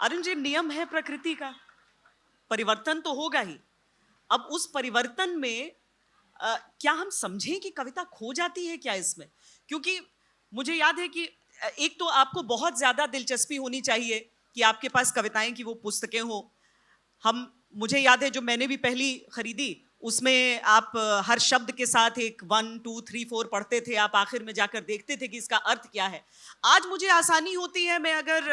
अरुण जी, नियम है प्रकृति का, परिवर्तन तो होगा ही। अब उस परिवर्तन में क्या हम समझें कि कविता खो जाती है क्या इसमें? क्योंकि मुझे याद है कि एक तो आपको बहुत ज्यादा दिलचस्पी होनी चाहिए कि आपके पास कविताएं की वो पुस्तकें हो। हम मुझे याद है जो मैंने भी पहली खरीदी, उसमें आप हर शब्द के साथ एक 1 2 3 4 पढ़ते थे, आप आखिर में जाकर देखते थे कि इसका अर्थ क्या है। आज मुझे आसानी होती है, मैं अगर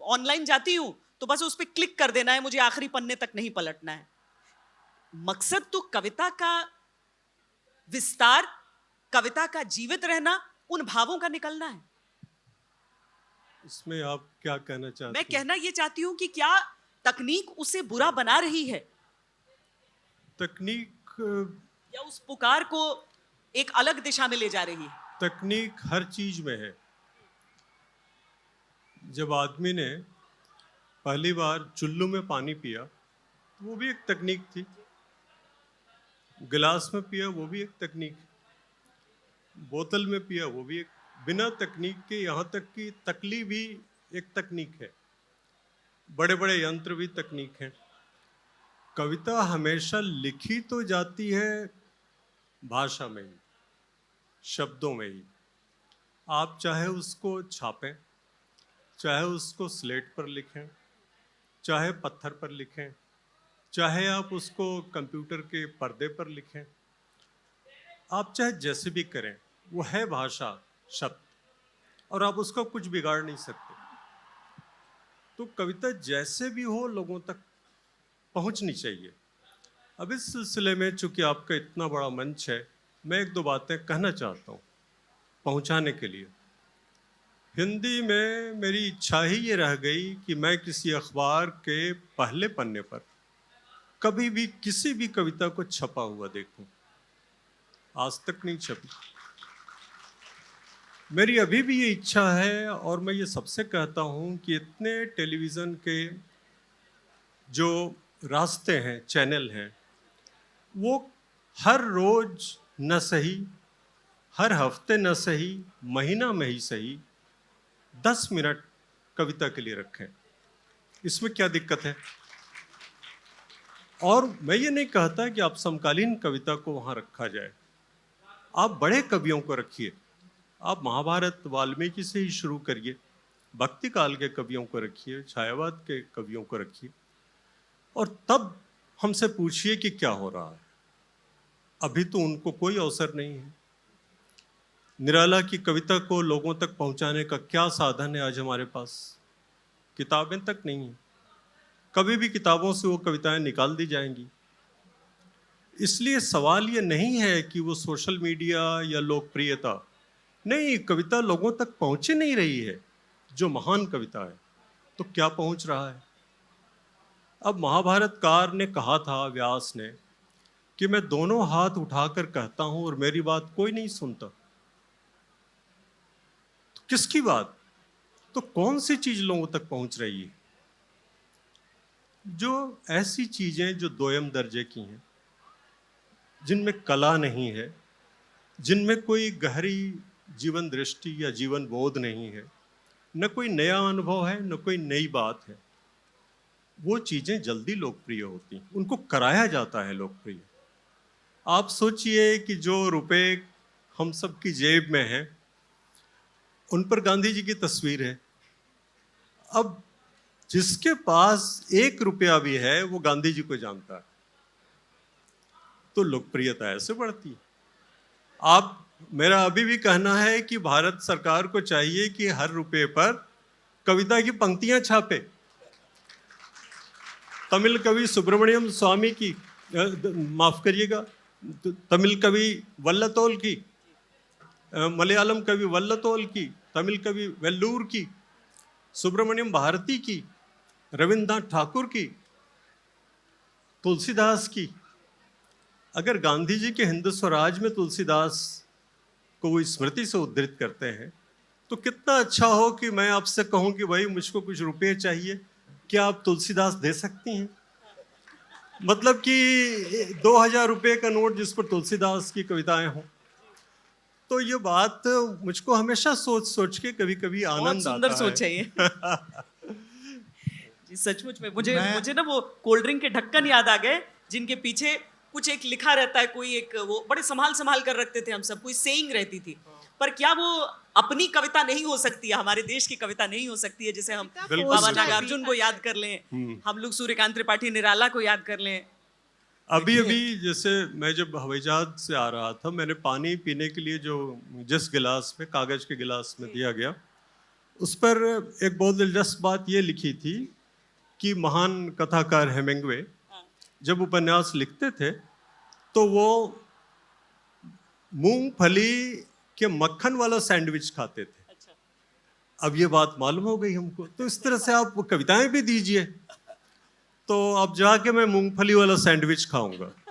ऑनलाइन जाती हूं तो बस उस पर क्लिक कर देना है, मुझे आखिरी पन्ने तक नहीं पलटना है। मकसद तो कविता का विस्तार, कविता का जीवित रहना, उन भावों का निकलना है। इसमें आप क्या कहना चाहती मैं हैं? कहना यह चाहती हूं कि क्या तकनीक उसे बुरा बना रही है, तकनीक या उस पुकार को एक अलग दिशा में ले जा रही है? तकनीक हर चीज में है। जब आदमी ने पहली बार चुल्लू में पानी पिया तो वो भी एक तकनीक थी। गिलास में पिया वो भी एक तकनीक। बोतल में पिया वो भी एक। बिना तकनीक के यहाँ तक कि तकली भी एक तकनीक है। बड़े बड़े यंत्र भी तकनीक हैं। कविता हमेशा लिखी तो जाती है भाषा में ही, शब्दों में ही। आप चाहे उसको छापें, चाहे उसको स्लेट पर लिखें, चाहे पत्थर पर लिखें, चाहे आप उसको कंप्यूटर के पर्दे पर लिखें, आप चाहे जैसे भी करें, वो है भाषा, शब्द, और आप उसको कुछ बिगाड़ नहीं सकते। तो कविता जैसे भी हो लोगों तक पहुंचनी चाहिए। अब इस सिलसिले में चूंकि आपका इतना बड़ा मंच है, मैं एक दो बातें कहना चाहता हूँ पहुंचाने के लिए। हिंदी में मेरी इच्छा ही ये रह गई कि मैं किसी अखबार के पहले पन्ने पर कभी भी किसी भी कविता को छपा हुआ देखूं। आज तक नहीं छपी। मेरी अभी भी ये इच्छा है, और मैं ये सबसे कहता हूं कि इतने टेलीविज़न के जो रास्ते हैं, चैनल हैं, वो हर रोज न सही, हर हफ्ते न सही, महीना में ही सही 10 मिनट कविता के लिए रखें। इसमें क्या दिक्कत है? और मैं ये नहीं कहता कि आप समकालीन कविता को वहाँ रखा जाए। आप बड़े कवियों को रखिए। आप महाभारत वाल्मीकि से ही शुरू करिए, भक्ति काल के कवियों को रखिए, छायावाद के कवियों को रखिए, और तब हमसे पूछिए कि क्या हो रहा है। अभी तो उनको कोई अवसर नहीं है। निराला की कविता को लोगों तक पहुंचाने का क्या साधन है आज हमारे पास? किताबें तक नहीं है। कभी भी किताबों से वो कविताएं निकाल दी जाएंगी। इसलिए सवाल ये नहीं है कि वो सोशल मीडिया या लोकप्रियता, नहीं, कविता लोगों तक पहुंच नहीं रही है। जो महान कविता है तो क्या पहुंच रहा है? अब महाभारतकार ने कहा था, व्यास ने, कि मैं दोनों हाथ उठाकर कहता हूं और मेरी बात कोई नहीं सुनता। तो किसकी बात? तो कौन सी चीज लोगों तक पहुंच रही है? जो ऐसी चीजें जो दोयम दर्जे की हैं, जिनमें कला नहीं है, जिनमें कोई गहरी जीवन दृष्टि या जीवन बोध नहीं है, न कोई नया अनुभव है, न कोई नई बात है, वो चीजें जल्दी लोकप्रिय होती हैं। उनको कराया जाता है लोकप्रिय। आप सोचिए कि जो रुपए हम सब की जेब में हैं, उन पर गांधी जी की तस्वीर है। अब जिसके पास 1 रुपया भी है वो गांधी जी को जानता है। तो लोकप्रियता ऐसे बढ़ती है। मेरा अभी भी कहना है कि भारत सरकार को चाहिए कि हर रुपए पर कविता की पंक्तियां छापे। तमिल कवि सुब्रमण्यम स्वामी की, माफ करिएगा, तमिल कवि वल्लतोल की, मलयालम कवि वल्लतोल की, तमिल कवि वेल्लूर की, सुब्रमण्यम भारती की, रविन्द्रनाथ ठाकुर की, तुलसीदास की। अगर गांधी जी के हिंद स्वराज में तुलसीदास को वो स्मृति से उद्धृत करते हैं, तो कितना अच्छा हो कि मैं आपसे कहूं कि भाई मुझको कुछ रुपए चाहिए, क्या आप तुलसीदास दे सकती हैं? मतलब कि 2000 रुपए का नोट जिस पर तुलसीदास की कविताएं हों। तो ये बात मुझको हमेशा सोच सोच के कभी कभी बहुत आनंद सुंदर आता सोच है ये। है। सचमुच में मुझे मैं- मुझे ना वो कोल्ड ड्रिंक के ढक्कन याद आ गए जिनके पीछे कुछ एक लिखा रहता है, कोई एक वो बड़े संभाल संभाल कर रखते थे हम सब, कोई सेइंग रहती थी। पर क्या वो अपनी कविता नहीं हो सकती है, हमारे देश की कविता नहीं हो सकती है, जैसे हम बिल्कुल। बाबा बिल्कुल। नागार्जुन को याद कर लें, हम लोग सूर्यकांत त्रिपाठी निराला को याद कर लें। अभी अभी जैसे मैं जब हवाई जहाज से आ रहा था, मैंने पानी पीने के लिए जो जिस गिलास में, कागज के गिलास में दिया गया, उस पर एक बहुत दिलचस्प बात ये लिखी थी कि महान कथाकार हेमिंग्वे जब उपन्यास लिखते थे तो वो मूंगफली के मक्खन वाला सैंडविच खाते थे। अच्छा, अब ये बात मालूम हो गई हमको, तो इस तरह से आप कविताएं भी दीजिए, तो अब जाके मैं मूंगफली वाला सैंडविच खाऊंगा।